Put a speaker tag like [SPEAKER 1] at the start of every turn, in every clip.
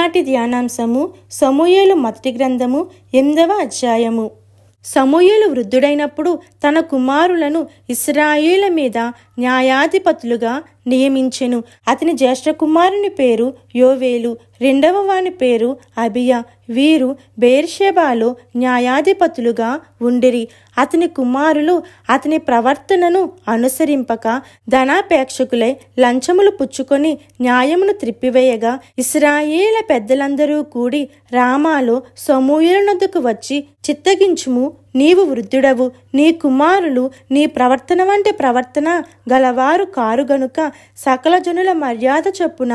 [SPEAKER 1] ఈనాటి ధ్యానాంశము సమూయేలు మొదటి గ్రంథము 8వ అధ్యాయము. సమూయేలు వృద్ధుడైనప్పుడు తన కుమారులను ఇశ్రాయేలు మీద న్యాయాధిపతులుగా నియమించెను. అతని జ్యేష్ఠ కుమారుని పేరు యోవేలు, రెండవ వాని పేరు అబియా. వీరు బెయేర్షెబాలో న్యాయాధిపతులుగా ఉండిరి. అతని కుమారులు అతని ప్రవర్తనను అనుసరింపక ధనాపేక్షకులై లంచములు పుచ్చుకొని న్యాయమును త్రిప్పివేయగా ఇశ్రాయేల పెద్దలందరూ కూడి రామాలో సమూయేలు నొద్దకు వచ్చి, చిత్తగించుము, నీవు వృద్ధుడవు, నీ కుమారులు నీ ప్రవర్తన వంటి ప్రవర్తన గలవారు కారు గనుక సకల జనుల మర్యాద చొప్పున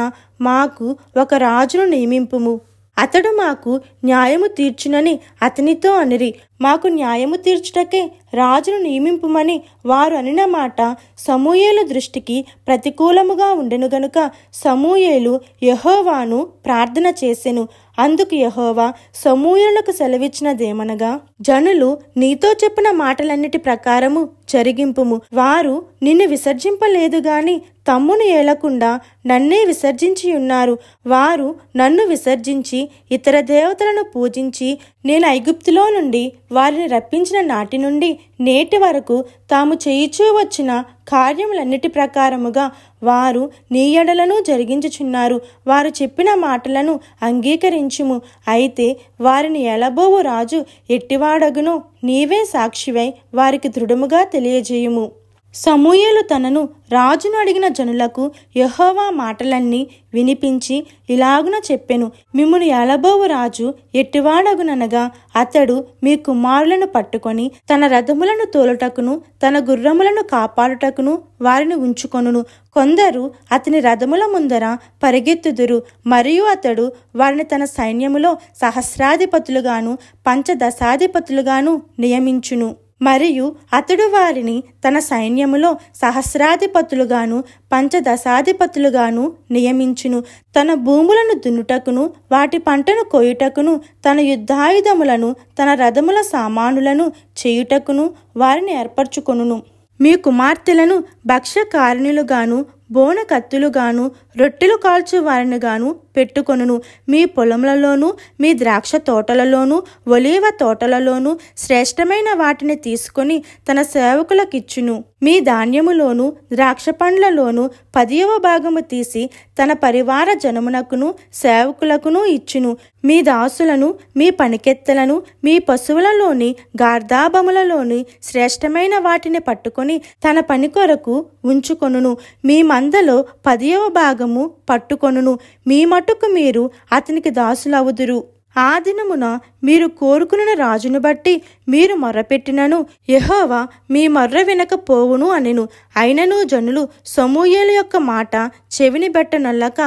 [SPEAKER 1] మాకు ఒక రాజును నియమింపుము. అతడు మాకు న్యాయము తీర్చునని అతనితో అనిరి. మాకు న్యాయము తీర్చుటకే రాజును నియమింపుమని వారు అనిన మాట సమూయేలు దృష్టికి ప్రతికూలముగా ఉండెను గనుక సమూయేలు యెహోవాను ప్రార్థన చేసెను. అందుకు యెహోవా సమూయేలుకు సెలవిచ్చినదేమనగా, జనులు నీతో చెప్పిన మాటలన్నిటి ప్రకారము జరిగింపుము. వారు నిన్ను విసర్జింపలేదు గాని తమ్మును ఏలకుండా నన్నే విసర్జించి ఉన్నారు. వారు నన్ను విసర్జించి ఇతర దేవతలను పూజించి నేను ఐగుప్తులో నుండి వారిని రప్పించిన నాటి నుండి నేటి వరకు తాము చేయిచూ వచ్చిన కార్యములన్నిటి ప్రకారముగా వారు నీ ఎడలను జరిగించుచున్నారు. వారు చెప్పిన మాటలను అంగీకరించుము. అయితే వారిని ఎలబోవు రాజు ఎట్టివాడగునో నీవే సాక్షివై వారికి దృఢముగా తెలియజేయుము. సమూయేలు తనను రాజును అడిగిన జనులకు యెహోవా మాటలన్నీ వినిపించి ఇలాగున చెప్పెను, మిమ్మును ఏలబోవు రాజు ఎట్టివాడగుననగా అతడు మీ కుమారులను పట్టుకొని తన రథములను తోలుటకును తన గుర్రములను కాపాడుటకును వారిని ఉంచుకొనును. కొందరు అతని రథముల ముందర పరిగెత్తుదురు, మరియు అతడు వారిని తన సైన్యములో సహస్రాధిపతులుగాను పంచదశాధిపతులుగాను నియమించును. మరియు అతడు వారిని తన సైన్యములో సహస్రాధిపతులుగాను పంచదశాధిపతులుగాను నియమించును. తన భూములను దున్నుటకును వాటి పంటను కోయుటకును తన యుద్ధాయుధములను తన రథముల సామానులను చేయుటకును వారిని ఏర్పరచుకొనును. మీ కుమార్తెలను భక్ష్యకారిణులుగాను బోన కత్తులుగాను రొట్టెలు కాల్చు వారిని గాను పెట్టుకొనును. మీ పొలములలోను మీ ద్రాక్ష తోటలలోను ఒలీవ తోటలలోను శ్రేష్టమైన వాటిని తీసుకొని తన సేవకులకిచ్చును. మీ ధాన్యములోను ద్రాక్ష పండ్లలోను 10వ భాగము తీసి తన పరివార జనమునకును సేవకులకును ఇచ్చును. మీ దాసులను మీ పనికెత్తలను మీ పశువులలోని గార్ధాబములలోని శ్రేష్టమైన వాటిని పట్టుకొని తన పని కొరకు ఉంచుకొనును. మీ మందలో 10వ భాగము పట్టుకొనును. మీ మట్టుకు మీరు అతనికి దాసులవుదురు. ఆ దినమున మీరు కోరుకున్న రాజును బట్టి మీరు మొర్రపెట్టినను యెహోవా మీ మొర్ర వినకపోవును అనెను. అయినను జనులు సమూయేలు యొక్క మాట చెవిని బెట్టనొల్లక,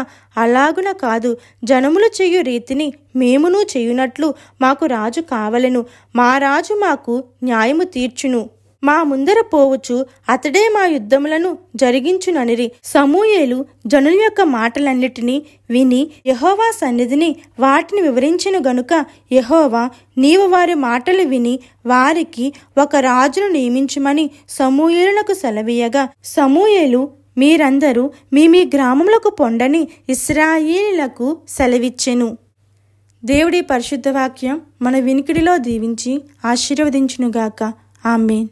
[SPEAKER 1] అలాగున కాదు, జనములు చేయు రీతిని మేమును చేయునట్లు మాకు రాజు కావలెను. మా రాజు మాకు న్యాయము తీర్చును. మా ముందర పోవచ్చు అతడే మా యుద్ధములను జరిగించుననిరి. సమూయేలు జనుల యొక్క మాటలన్నిటినీ విని యెహోవా సన్నిధిని వాటిని వివరించెను గనుక యెహోవా నీవు వారి మాటలు విని వారికి ఒక రాజును నియమించుమని సమూయేలునకు సెలవీయగా, సమూయేలు మీరందరూ మీ మీ గ్రామములకు పొండని ఇశ్రాయేలీయులకు సెలవిచ్చెను. దేవుడి పరిశుద్ధ వాక్యం మన వినికిడిలో దీవించి ఆశీర్వదించునుగాక. ఆమేన్.